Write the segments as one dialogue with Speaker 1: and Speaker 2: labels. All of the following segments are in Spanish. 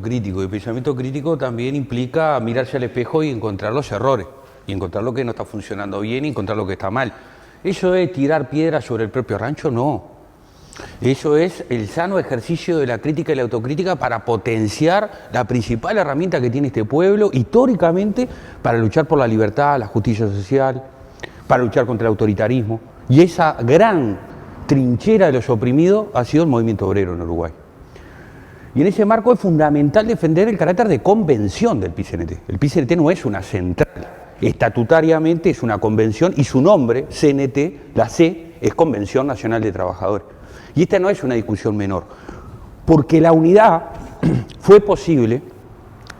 Speaker 1: crítico. Y el pensamiento crítico también implica mirarse al espejo y encontrar los errores, y encontrar lo que no está funcionando bien y encontrar lo que está mal. ¿Eso es tirar piedras sobre el propio rancho? No. Eso es el sano ejercicio de la crítica y la autocrítica para potenciar la principal herramienta que tiene este pueblo históricamente para luchar por la libertad, la justicia social, para luchar contra el autoritarismo. Y esa gran trinchera de los oprimidos ha sido el movimiento obrero en Uruguay. Y en ese marco es fundamental defender el carácter de convención del PIT-CNT. El PIT-CNT no es una central, estatutariamente es una convención y su nombre, CNT, la C, es Convención Nacional de Trabajadores. Y esta no es una discusión menor, porque la unidad fue posible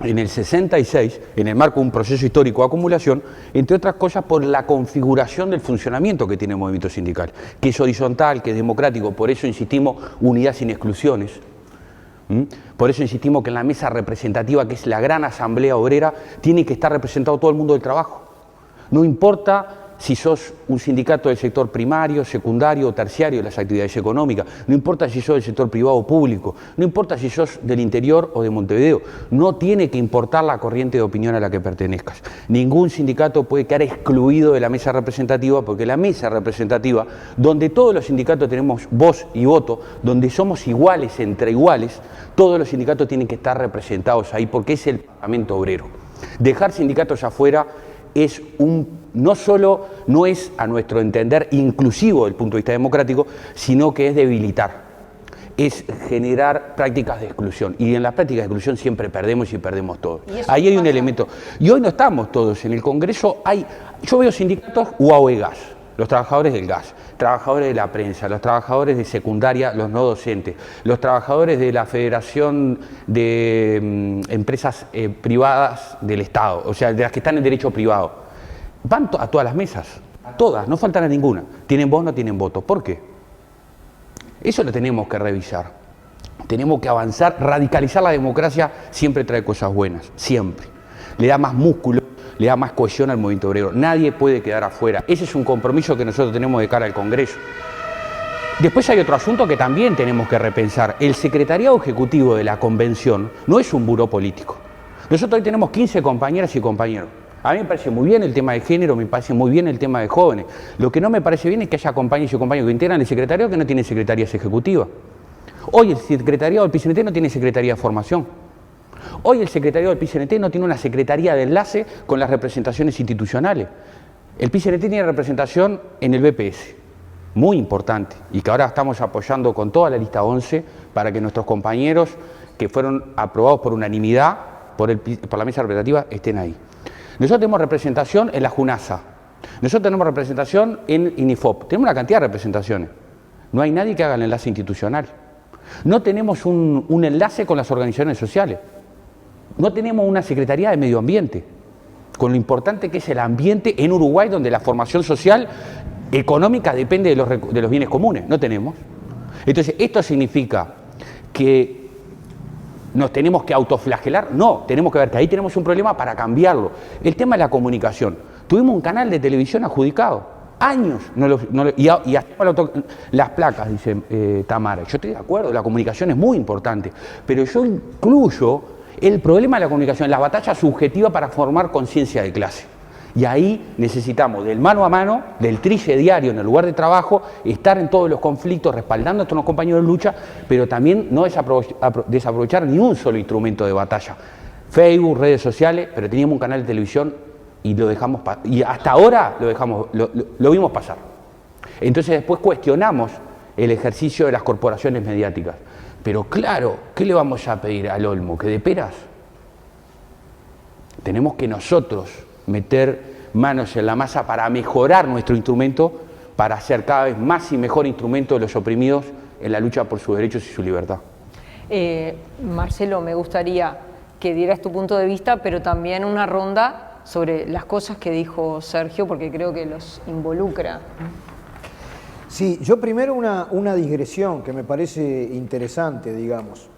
Speaker 1: en el 66, en el marco de un proceso histórico de acumulación, entre otras cosas por la configuración del funcionamiento que tiene el movimiento sindical, que es horizontal, que es democrático, por eso insistimos unidad sin exclusiones. Por eso insistimos que en la mesa representativa, que es la gran asamblea obrera, tiene que estar representado todo el mundo del trabajo. No importa si sos un sindicato del sector primario, secundario o terciario de las actividades económicas, no importa si sos del sector privado o público, no importa si sos del interior o de Montevideo, no tiene que importar la corriente de opinión a la que pertenezcas. Ningún sindicato puede quedar excluido de la mesa representativa, porque la mesa representativa, donde todos los sindicatos tenemos voz y voto, donde somos iguales entre iguales, todos los sindicatos tienen que estar representados ahí, porque es el Parlamento Obrero. Dejar sindicatos afuera es no solo no es, a nuestro entender, inclusivo desde el punto de vista democrático, sino que es debilitar, es generar prácticas de exclusión. Y en las prácticas de exclusión siempre perdemos y perdemos todos. Ahí hay un elemento. Y hoy no estamos todos. En el Congreso yo veo sindicatos UAOE Gas, los trabajadores del gas, trabajadores de la prensa, los trabajadores de secundaria, los no docentes, los trabajadores de la Federación de Empresas Privadas del Estado, o sea, de las que están en derecho privado. Van a todas las mesas, a todas, no faltan a ninguna. ¿Tienen voz o no tienen voto? ¿Por qué? Eso lo tenemos que revisar. Tenemos que avanzar. Radicalizar la democracia siempre trae cosas buenas, siempre. Le da más músculo, le da más cohesión al movimiento obrero. Nadie puede quedar afuera. Ese es un compromiso que nosotros tenemos de cara al Congreso. Después hay otro asunto que también tenemos que repensar. El secretariado ejecutivo de la convención no es un buró político. Nosotros hoy tenemos 15 compañeras y compañeros. A mí me parece muy bien el tema de género, me parece muy bien el tema de jóvenes. Lo que no me parece bien es que haya compañeros y compañeros que integran el secretariado que no tienen secretarías ejecutivas. Hoy el secretariado del PIT-CNT no tiene secretaría de formación. Hoy el secretariado del PIT-CNT no tiene una secretaría de enlace con las representaciones institucionales. El PIT-CNT tiene representación en el BPS, muy importante, y que ahora estamos apoyando con toda la lista 11 para que nuestros compañeros que fueron aprobados por unanimidad por la mesa representativa estén ahí. Nosotros tenemos representación en la JUNASA, nosotros tenemos representación en INIFOP, tenemos una cantidad de representaciones. No hay nadie que haga el enlace institucional. No tenemos un enlace con las organizaciones sociales. No tenemos una Secretaría de Medio Ambiente, con lo importante que es el ambiente en Uruguay, donde la formación social, económica, depende de los bienes comunes. No tenemos. Entonces, ¿esto significa que nos tenemos que autoflagelar? No, tenemos que ver que ahí tenemos un problema para cambiarlo. El tema de la comunicación. Tuvimos un canal de televisión adjudicado, años, y hasta las placas, dice Tamara. Yo estoy de acuerdo, la comunicación es muy importante, pero yo incluyo el problema de la comunicación, la batalla subjetiva para formar conciencia de clase. Y ahí necesitamos del mano a mano, del trille diario en el lugar de trabajo, estar en todos los conflictos, respaldando a nuestros compañeros de lucha, pero también no desaprovechar ni un solo instrumento de batalla. Facebook, redes sociales, pero teníamos un canal de televisión y lo dejamos y hasta ahora lo vimos pasar. Entonces después cuestionamos el ejercicio de las corporaciones mediáticas. Pero claro, ¿qué le vamos a pedir al Olmo? ¿Que de peras? Tenemos que nosotros meter manos en la masa para mejorar nuestro instrumento, para hacer cada vez más y mejor instrumento de los oprimidos en la lucha por sus derechos y su libertad.
Speaker 2: Marcelo, me gustaría que dieras tu punto de vista, pero también una ronda sobre las cosas que dijo Sergio, porque creo que los involucra.
Speaker 3: Sí, yo primero una digresión que me parece interesante, digamos.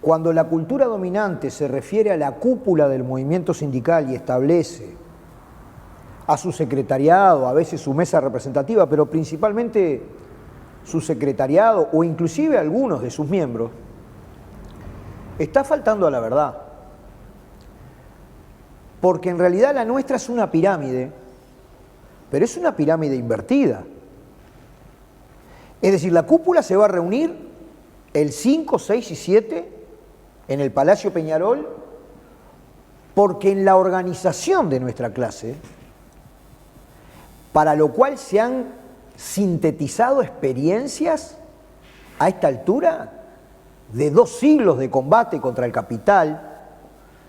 Speaker 3: Cuando la cultura dominante se refiere a la cúpula del movimiento sindical y establece a su secretariado, a veces su mesa representativa, pero principalmente su secretariado o inclusive algunos de sus miembros, está faltando a la verdad. Porque en realidad la nuestra es una pirámide, pero es una pirámide invertida. Es decir, la cúpula se va a reunir el 5, 6 y 7 en el Palacio Peñarol, porque en la organización de nuestra clase, para lo cual se han sintetizado experiencias a esta altura de 2 siglos de combate contra el capital,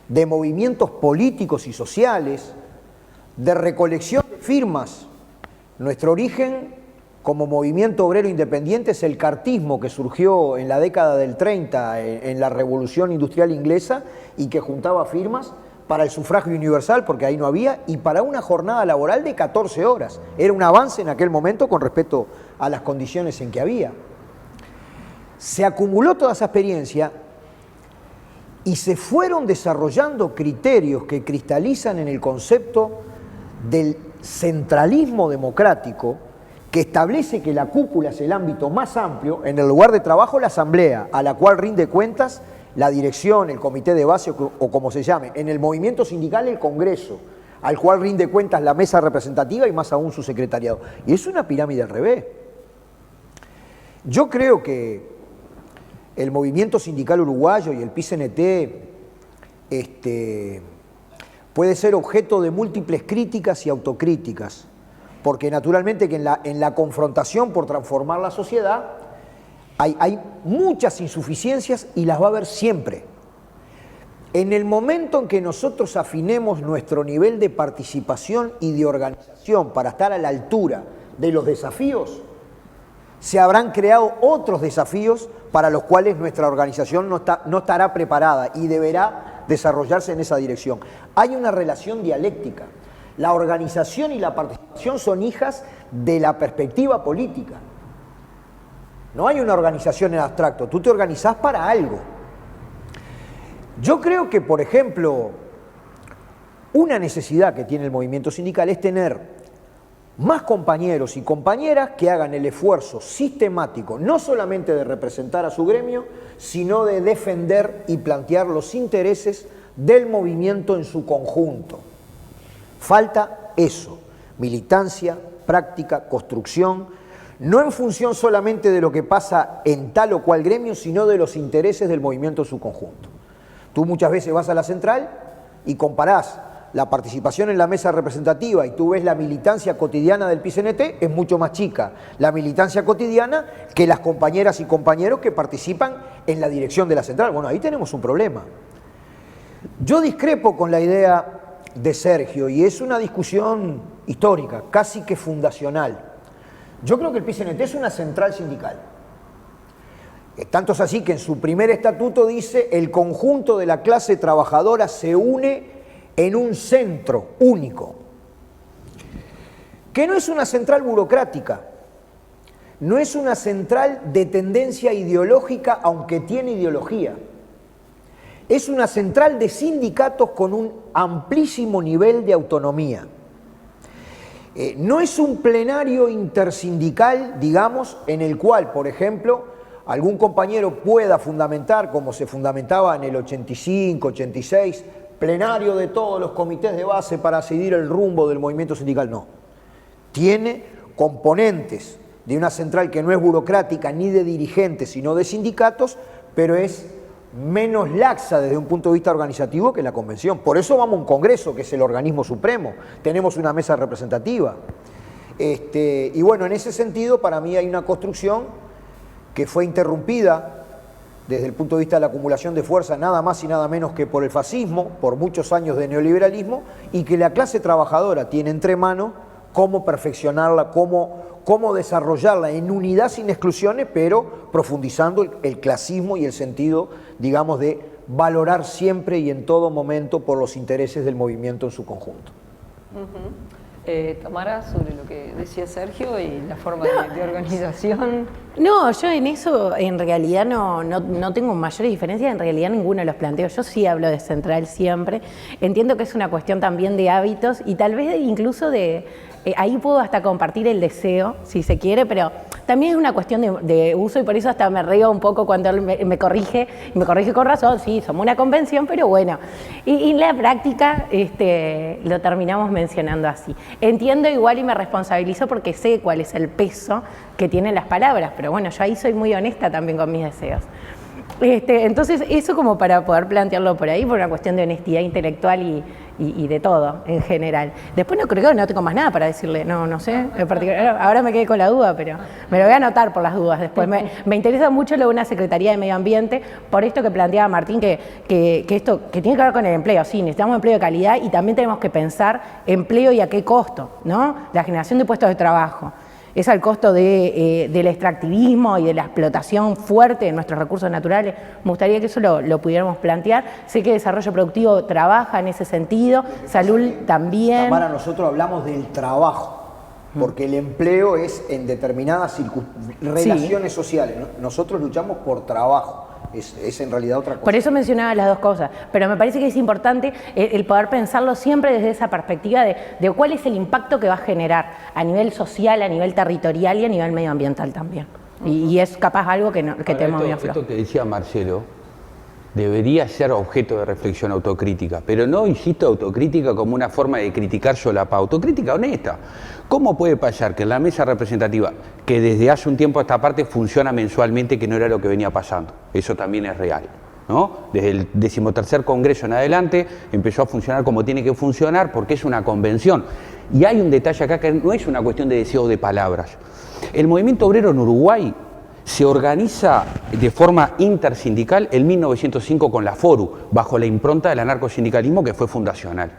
Speaker 3: de movimientos políticos y sociales, de recolección de firmas. Nuestro origen como movimiento obrero independiente es el cartismo que surgió en la década del 30 en la Revolución Industrial Inglesa y que juntaba firmas para el sufragio universal, porque ahí no había, y para una jornada laboral de 14 horas. Era un avance en aquel momento con respecto a las condiciones en que había. Se acumuló toda esa experiencia y se fueron desarrollando criterios que cristalizan en el concepto del centralismo democrático, que establece que la cúpula es el ámbito más amplio, en el lugar de trabajo la asamblea, a la cual rinde cuentas la dirección, el comité de base o como se llame, en el movimiento sindical el congreso, al cual rinde cuentas la mesa representativa y más aún su secretariado. Y es una pirámide al revés. Yo creo que el movimiento sindical uruguayo y el PICNT puede ser objeto de múltiples críticas y autocríticas, porque naturalmente que en la confrontación por transformar la sociedad hay muchas insuficiencias y las va a haber siempre. En el momento en que nosotros afinemos nuestro nivel de participación y de organización para estar a la altura de los desafíos, se habrán creado otros desafíos para los cuales nuestra organización no estará preparada y deberá desarrollarse en esa dirección. Hay una relación dialéctica. La organización y la participación son hijas de la perspectiva política. No hay una organización en abstracto, tú te organizás para algo. Yo creo que, por ejemplo, una necesidad que tiene el movimiento sindical es tener más compañeros y compañeras que hagan el esfuerzo sistemático, no solamente de representar a su gremio, sino de defender y plantear los intereses del movimiento en su conjunto. Falta eso, militancia, práctica, construcción, no en función solamente de lo que pasa en tal o cual gremio, sino de los intereses del movimiento en su conjunto. Tú muchas veces vas a la central y comparás la participación en la mesa representativa y tú ves la militancia cotidiana del PICNT, es mucho más chica la militancia cotidiana que las compañeras y compañeros que participan en la dirección de la central. Bueno, ahí tenemos un problema. Yo discrepo con la idea de Sergio y es una discusión histórica, casi que fundacional. Yo creo que el PICNT es una central sindical. Tanto es así que en su primer estatuto dice el conjunto de la clase trabajadora se une en un centro único, que no es una central burocrática, no es una central de tendencia ideológica, aunque tiene ideología. Es una central de sindicatos con un amplísimo nivel de autonomía. No es un plenario intersindical, digamos, en el cual, por ejemplo, algún compañero pueda fundamentar, como se fundamentaba en el 85, 86, plenario de todos los comités de base para seguir el rumbo del movimiento sindical. No. Tiene componentes de una central que no es burocrática ni de dirigentes, sino de sindicatos, pero es menos laxa desde un punto de vista organizativo que la convención. Por eso vamos a un congreso, que es el organismo supremo. Tenemos una mesa representativa. Y bueno, en ese sentido, para mí hay una construcción que fue interrumpida desde el punto de vista de la acumulación de fuerza, nada más y nada menos que por el fascismo, por muchos años de neoliberalismo, y que la clase trabajadora tiene entre manos cómo perfeccionarla, cómo desarrollarla en unidad sin exclusiones, pero profundizando el clasismo y el sentido, digamos, de valorar siempre y en todo momento por los intereses del movimiento en su conjunto.
Speaker 2: Tamara, sobre lo que decía Sergio y la forma de organización.
Speaker 4: No, yo en eso en realidad no tengo mayores diferencias, en realidad ninguno de los planteos. Yo sí hablo de central siempre. Entiendo que es una cuestión también de hábitos y tal vez incluso de... ahí puedo hasta compartir el deseo, si se quiere, pero también es una cuestión de uso y por eso hasta me río un poco cuando él me corrige, y me corrige con razón, sí, somos una convención, pero bueno. Y en la práctica lo terminamos mencionando así. Entiendo igual y me responsabilizo porque sé cuál es el peso que tienen las palabras, pero bueno, yo ahí soy muy honesta también con mis deseos. Entonces, eso como para poder plantearlo por ahí, por una cuestión de honestidad intelectual y de todo en general. Después no creo que no tengo más nada para decirle, no sé, en particular, ahora me quedé con la duda, pero me lo voy a anotar por las dudas después. Me interesa mucho lo de una Secretaría de Medio Ambiente, por esto que planteaba Martín, que esto que tiene que ver con el empleo, sí, necesitamos empleo de calidad y también tenemos que pensar empleo y a qué costo, ¿no? La generación de puestos de trabajo. Es al costo del extractivismo y de la explotación fuerte de nuestros recursos naturales. Me gustaría que eso lo pudiéramos plantear. Sé que desarrollo productivo trabaja en ese sentido, salud también.
Speaker 3: Tamara, nosotros hablamos del trabajo, porque el empleo es en determinadas relaciones sociales. Nosotros luchamos por trabajo. Es en realidad otra cosa.
Speaker 4: Por eso mencionaba las dos cosas, pero me parece que es importante el poder pensarlo siempre desde esa perspectiva de cuál es el impacto que va a generar a nivel social, a nivel territorial y a nivel medioambiental también. Y es capaz algo que tenemos bien flojo.
Speaker 1: Esto que decía Marcelo debería ser objeto de reflexión autocrítica, pero no, insisto, autocrítica como una forma de criticar solapa, autocrítica honesta. ¿Cómo puede pasar que en la mesa representativa, que desde hace un tiempo a esta parte funciona mensualmente, que no era lo que venía pasando? Eso también es real, ¿no? Desde el 13º Congreso en adelante empezó a funcionar como tiene que funcionar porque es una convención. Y hay un detalle acá que no es una cuestión de deseo de palabras. El movimiento obrero en Uruguay se organiza de forma intersindical en 1905 con la FORU, bajo la impronta del anarcosindicalismo que fue fundacional.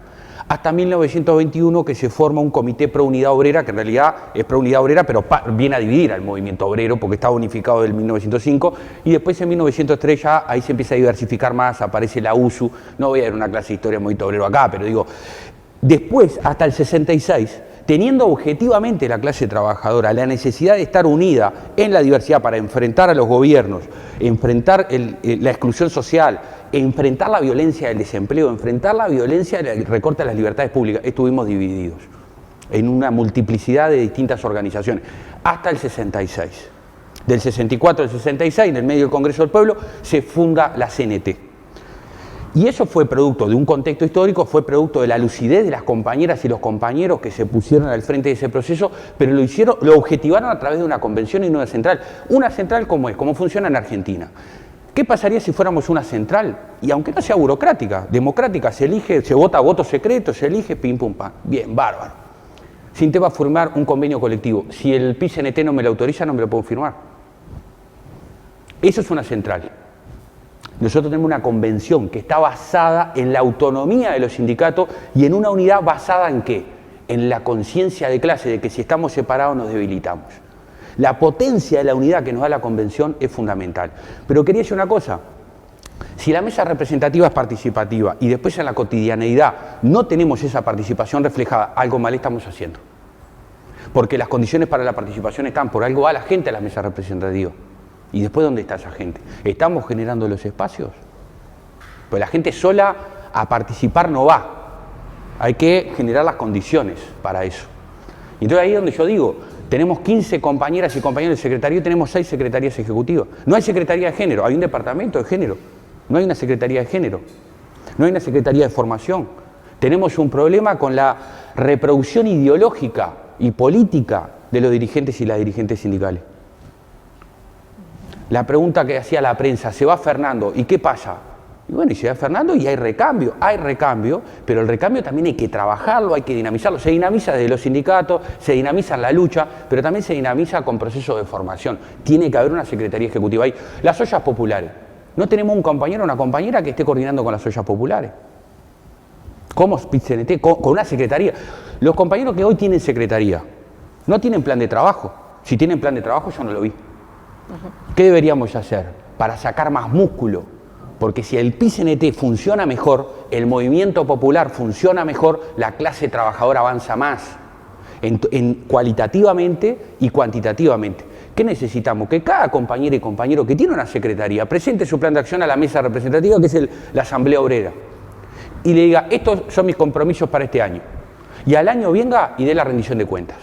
Speaker 1: Hasta 1921 que se forma un comité pro unidad obrera, que en realidad es pro unidad obrera, pero viene a dividir al movimiento obrero porque estaba unificado en 1905, y después en 1903 ya ahí se empieza a diversificar más, aparece la USU, no voy a dar una clase de historia muy obrero acá, pero digo, después hasta el 66, teniendo objetivamente la clase trabajadora la necesidad de estar unida en la diversidad para enfrentar a los gobiernos, enfrentar la exclusión social, enfrentar la violencia del desempleo, enfrentar la violencia del recorte de las libertades públicas, estuvimos divididos en una multiplicidad de distintas organizaciones, hasta el 66. Del 64 al 66, en el medio del Congreso del Pueblo, se funda la CNT. Y eso fue producto de un contexto histórico, fue producto de la lucidez de las compañeras y los compañeros que se pusieron al frente de ese proceso, pero lo objetivaron a través de una convención y no una central. Una central como funciona en Argentina. ¿Qué pasaría si fuéramos una central? Y aunque no sea burocrática, democrática, se elige, se vota a voto secreto, se elige, pim, pum, pam. Bien, bárbaro. Sinté va a firmar un convenio colectivo. Si el PICNT no me lo autoriza, no me lo puedo firmar. Eso es una central. Nosotros tenemos una convención que está basada en la autonomía de los sindicatos y en una unidad basada en ¿qué? En la conciencia de clase, de que si estamos separados nos debilitamos. La potencia de la unidad que nos da la convención es fundamental. Pero quería decir una cosa, si la mesa representativa es participativa y después en la cotidianeidad no tenemos esa participación reflejada, algo mal estamos haciendo. Porque las condiciones para la participación están, por algo va la gente a la mesa representativa. ¿Y después dónde está esa gente? ¿Estamos generando los espacios? Pues la gente sola a participar no va. Hay que generar las condiciones para eso. Y entonces ahí es donde yo digo, tenemos 15 compañeras y compañeros de secretaría y tenemos 6 secretarías ejecutivas. No hay secretaría de género, hay un departamento de género. No hay una secretaría de género. No hay una secretaría de formación. Tenemos un problema con la reproducción ideológica y política de los dirigentes y las dirigentes sindicales. La pregunta que hacía la prensa, se va Fernando, ¿y qué pasa? Y bueno, y se va Fernando y hay recambio, pero el recambio también hay que trabajarlo, hay que dinamizarlo. Se dinamiza desde los sindicatos, se dinamiza en la lucha, pero también se dinamiza con procesos de formación. Tiene que haber una secretaría ejecutiva ahí. Las ollas populares. No tenemos un compañero o una compañera que esté coordinando con las ollas populares. ¿Cómo PIT-CNT? Con una secretaría. Los compañeros que hoy tienen secretaría no tienen plan de trabajo. Si tienen plan de trabajo, yo no lo vi. ¿Qué deberíamos hacer para sacar más músculo? Porque si el PICNT funciona mejor, el movimiento popular funciona mejor, la clase trabajadora avanza más, cualitativamente y cuantitativamente. ¿Qué necesitamos? Que cada compañera y compañero que tiene una secretaría presente su plan de acción a la mesa representativa, que es la Asamblea Obrera, y le diga, estos son mis compromisos para este año. Y al año venga y dé la rendición de cuentas.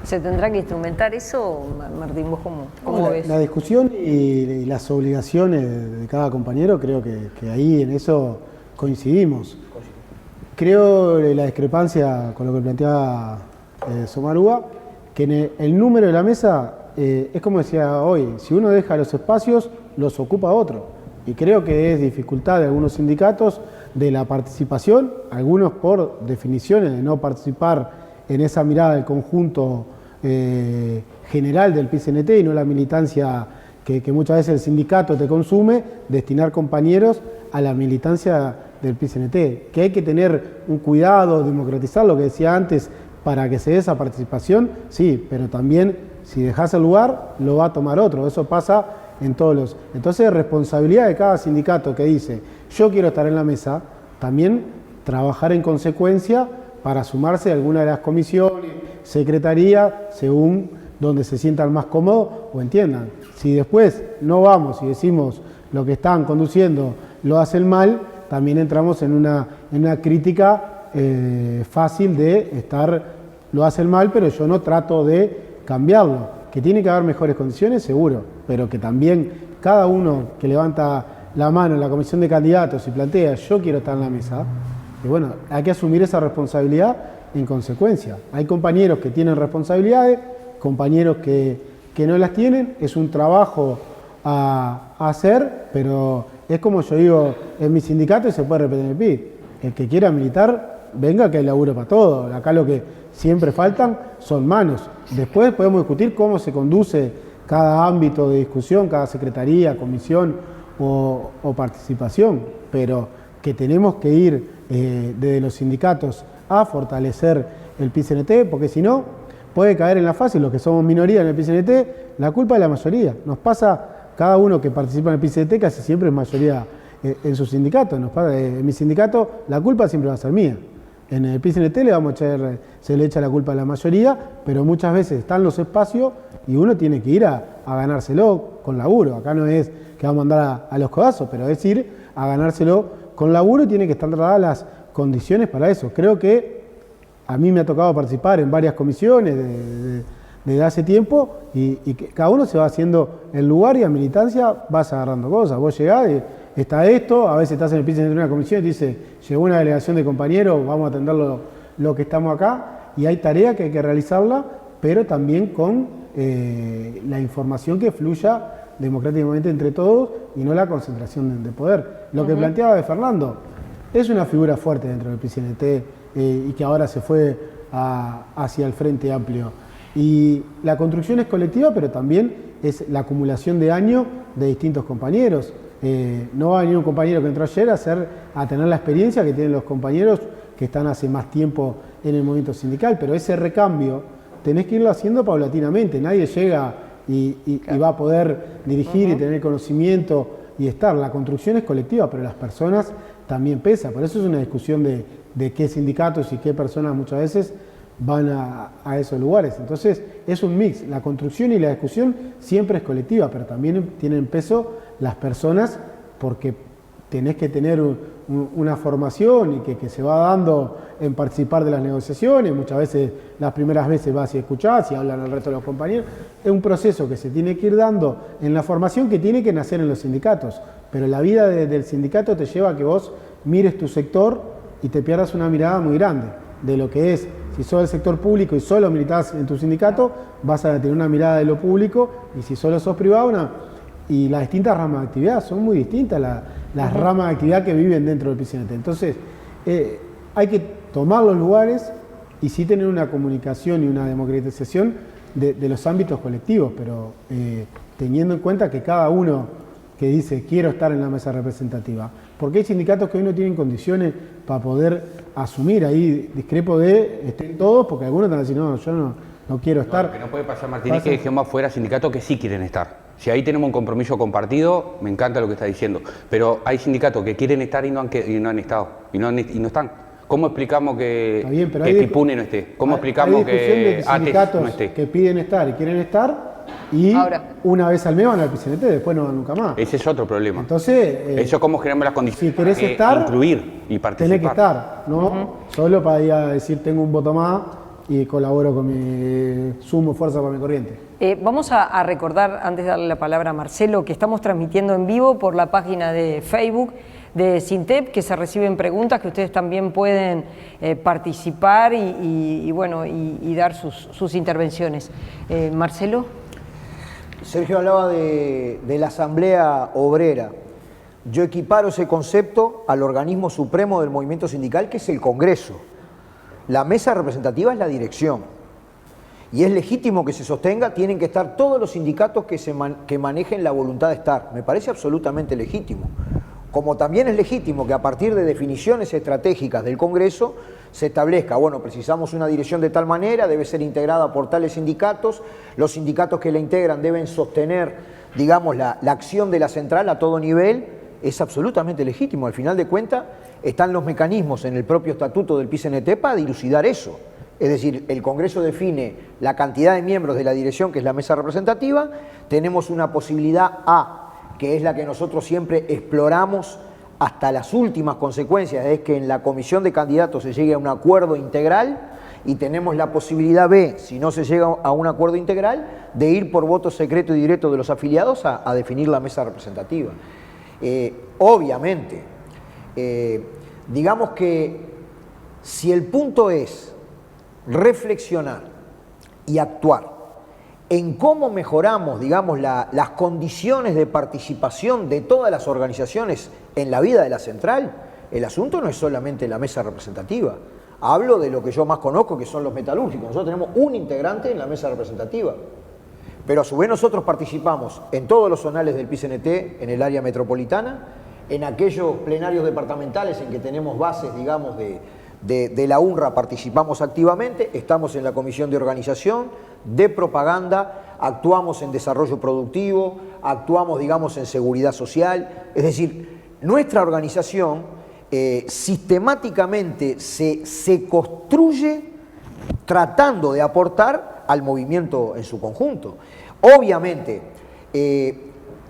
Speaker 2: ¿Se tendrá que instrumentar eso, Martín? ¿Vos cómo ves?
Speaker 5: La discusión y las obligaciones de cada compañero, creo que ahí en eso coincidimos. Creo la discrepancia con lo que planteaba Somarúa, que en el número de la mesa es como decía hoy, si uno deja los espacios, los ocupa otro. Y creo que es dificultad de algunos sindicatos de la participación, algunos por definiciones de no participar en esa mirada del conjunto general del PCNT y no la militancia que muchas veces el sindicato te consume, destinar compañeros a la militancia del PCNT, que hay que tener un cuidado, democratizar lo que decía antes para que se dé esa participación, sí, pero también si dejas el lugar lo va a tomar otro, eso pasa en todos los... Entonces responsabilidad de cada sindicato que dice yo quiero estar en la mesa, también trabajar en consecuencia para sumarse a alguna de las comisiones, secretaría, según donde se sientan más cómodos o entiendan. Si después no vamos y decimos lo que están conduciendo lo hacen mal, también entramos en una crítica fácil de estar, lo hacen mal, pero yo no trato de cambiarlo. Que tiene que haber mejores condiciones, seguro, pero que también cada uno que levanta la mano en la comisión de candidatos y plantea yo quiero estar en la mesa, y bueno, hay que asumir esa responsabilidad en consecuencia. Hay compañeros que tienen responsabilidades, compañeros que no las tienen, es un trabajo a hacer, pero es como yo digo, en mi sindicato se puede repetir en el PIB. El que quiera militar, venga que hay laburo para todo. Acá lo que siempre faltan son manos. Después podemos discutir cómo se conduce cada ámbito de discusión, cada secretaría, comisión o participación, pero que tenemos que ir desde los sindicatos a fortalecer el PCNT, porque si no, puede caer en la fácil, los que somos minoría en el PCNT, la culpa es de la mayoría. Nos pasa, cada uno que participa en el PCNT casi siempre es mayoría en su sindicato. Nos pasa, en mi sindicato la culpa siempre va a ser mía. En el PCNT se le echa la culpa a la mayoría, pero muchas veces están los espacios y uno tiene que ir a ganárselo con laburo. Acá no es que vamos a andar a los codazos, pero es ir a ganárselo con laburo y tiene que estar dadas las condiciones para eso. Creo que a mí me ha tocado participar en varias comisiones desde hace tiempo y que cada uno se va haciendo el lugar y a militancia vas agarrando cosas. Vos llegás y está esto, a veces estás en el piso de una comisión y te dice, llegó una delegación de compañeros, vamos a atender lo que estamos acá y hay tarea que hay que realizarla, pero también con la información que fluya democráticamente entre todos y no la concentración de poder. Lo que planteaba de Fernando, es una figura fuerte dentro del PCNT y que ahora se fue hacia el Frente Amplio. Y la construcción es colectiva, pero también es la acumulación de años de distintos compañeros. No va a venir un compañero que entró ayer a tener la experiencia que tienen los compañeros que están hace más tiempo en el movimiento sindical, pero ese recambio tenés que irlo haciendo paulatinamente. Nadie llega y va a poder dirigir y tener conocimiento y estar. La construcción es colectiva, pero las personas también pesan. Por eso es una discusión de qué sindicatos y qué personas muchas veces van a esos lugares. Entonces es un mix. La construcción y la discusión siempre es colectiva, pero también tienen peso las personas porque tenés que tener una formación y que se va dando en participar de las negociaciones. Muchas veces, las primeras veces vas y escuchás y hablan al resto de los compañeros. Es un proceso que se tiene que ir dando en la formación que tiene que nacer en los sindicatos. Pero la vida del sindicato te lleva a que vos mires tu sector y te pierdas una mirada muy grande de lo que es. Si sos del sector público y solo militás en tu sindicato, vas a tener una mirada de lo público, y si solo sos privado, y las distintas ramas de actividad son muy distintas, las ramas de actividad que viven dentro del PCNT. Entonces, hay que tomar los lugares y sí tener una comunicación y una democratización de los ámbitos colectivos, pero teniendo en cuenta que cada uno que dice quiero estar en la mesa representativa, porque hay sindicatos que hoy no tienen condiciones para poder asumir, ahí discrepo de estén todos, porque algunos están diciendo no, yo no quiero estar.
Speaker 1: Lo que no puede pasar, Martín, es que dejemos afuera sindicatos que sí quieren estar. Si ahí tenemos un compromiso compartido, me encanta lo que está diciendo, pero hay sindicatos que quieren estar y no han estado, y no están. ¿Cómo explicamos que,
Speaker 5: Está bien, pero
Speaker 1: que
Speaker 5: hay
Speaker 1: Kipuni no esté? ¿Cómo explicamos
Speaker 5: hay discusión de
Speaker 1: que ATES
Speaker 5: sindicatos
Speaker 1: no esté?
Speaker 5: que piden estar y quieren estar y
Speaker 2: Ahora.
Speaker 5: una vez al mes van al PCNT, después no van nunca más.
Speaker 1: Ese es otro problema.
Speaker 5: Entonces,
Speaker 1: Eso es cómo generamos las condiciones
Speaker 5: si querés
Speaker 1: para
Speaker 5: estar,
Speaker 1: incluir y participar.
Speaker 5: tenés que estar, no solo para ir a decir tengo un voto más y colaboro con mi sumo fuerza para mi corriente.
Speaker 2: Vamos a recordar, antes de darle la palabra a Marcelo, que estamos transmitiendo en vivo por la página de Facebook de SINTEP, que se reciben preguntas, que ustedes también pueden participar y dar sus intervenciones. Marcelo.
Speaker 3: Sergio hablaba de la Asamblea Obrera. Yo equiparo ese concepto al organismo supremo del movimiento sindical, que es el Congreso. La mesa representativa es la dirección. Y es legítimo que se sostenga, tienen que estar todos los sindicatos que manejen la voluntad de estar. Me parece absolutamente legítimo. Como también es legítimo que a partir de definiciones estratégicas del Congreso se establezca, bueno, precisamos una dirección de tal manera, debe ser integrada por tales sindicatos, los sindicatos que la integran deben sostener, digamos, la acción de la central a todo nivel, es absolutamente legítimo. Al final de cuentas, están los mecanismos en el propio estatuto del PCNT para dilucidar eso. Es decir, el Congreso define la cantidad de miembros de la dirección, que es la mesa representativa, tenemos una posibilidad A, que es la que nosotros siempre exploramos hasta las últimas consecuencias, es que en la comisión de candidatos se llegue a un acuerdo integral, y tenemos la posibilidad B, si no se llega a un acuerdo integral, de ir por voto secreto y directo de los afiliados a definir la mesa representativa. Obviamente, digamos que si el punto es reflexionar y actuar en cómo mejoramos, digamos, las condiciones de participación de todas las organizaciones en la vida de la central, el asunto no es solamente la mesa representativa. Hablo de lo que yo más conozco, que son los metalúrgicos. Nosotros tenemos un integrante en la mesa representativa, pero a su vez nosotros participamos en todos los zonales del PCNT en el área metropolitana, en aquellos plenarios departamentales en que tenemos bases, digamos, de la UNRWA, participamos activamente, estamos en la comisión de organización, de propaganda, actuamos en desarrollo productivo, actuamos, digamos, en seguridad social. Es decir, nuestra organización sistemáticamente se construye tratando de aportar al movimiento en su conjunto. Obviamente,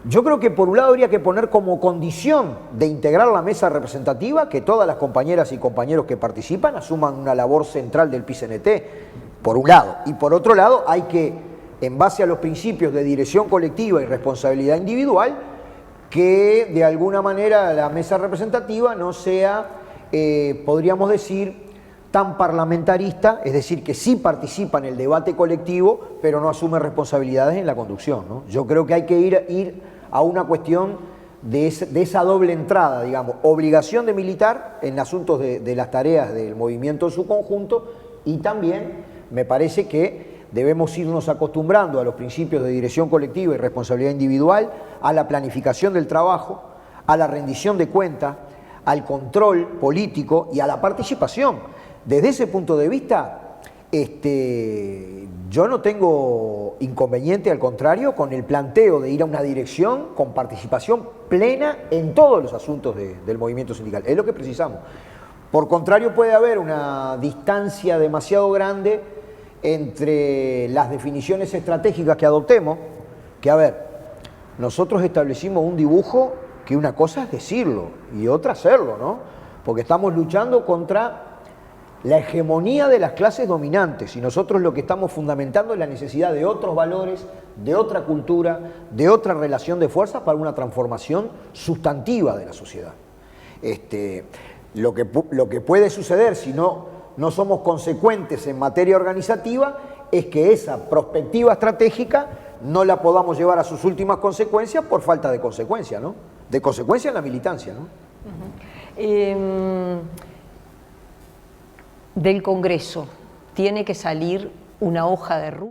Speaker 3: yo creo que por un lado habría que poner como condición de integrar la mesa representativa que todas las compañeras y compañeros que participan asuman una labor central del PCNT, por un lado. Y por otro lado, hay que, en base a los principios de dirección colectiva y responsabilidad individual, que de alguna manera la mesa representativa no sea, podríamos decir, tan parlamentarista, es decir, que sí participa en el debate colectivo, pero no asume responsabilidades en la conducción, ¿no? Yo creo que hay que ir a una cuestión de esa doble entrada, digamos, obligación de militar en asuntos de las tareas del movimiento en su conjunto, y también me parece que debemos irnos acostumbrando a los principios de dirección colectiva y responsabilidad individual, a la planificación del trabajo, a la rendición de cuentas, al control político y a la participación. Desde ese punto de vista, yo no tengo inconveniente, al contrario, con el planteo de ir a una dirección con participación plena en todos los asuntos del movimiento sindical. Es lo que precisamos. Por contrario, puede haber una distancia demasiado grande entre las definiciones estratégicas que adoptemos, que, a ver, nosotros establecimos un dibujo que una cosa es decirlo y otra hacerlo, ¿no? Porque estamos luchando contra la hegemonía de las clases dominantes, y nosotros lo que estamos fundamentando es la necesidad de otros valores, de otra cultura, de otra relación de fuerzas para una transformación sustantiva de la sociedad. Lo que puede suceder si no somos consecuentes en materia organizativa es que esa perspectiva estratégica no la podamos llevar a sus últimas consecuencias por falta de consecuencia, ¿no? De consecuencia en la militancia, ¿no?
Speaker 2: Del Congreso tiene que salir una hoja de ruta.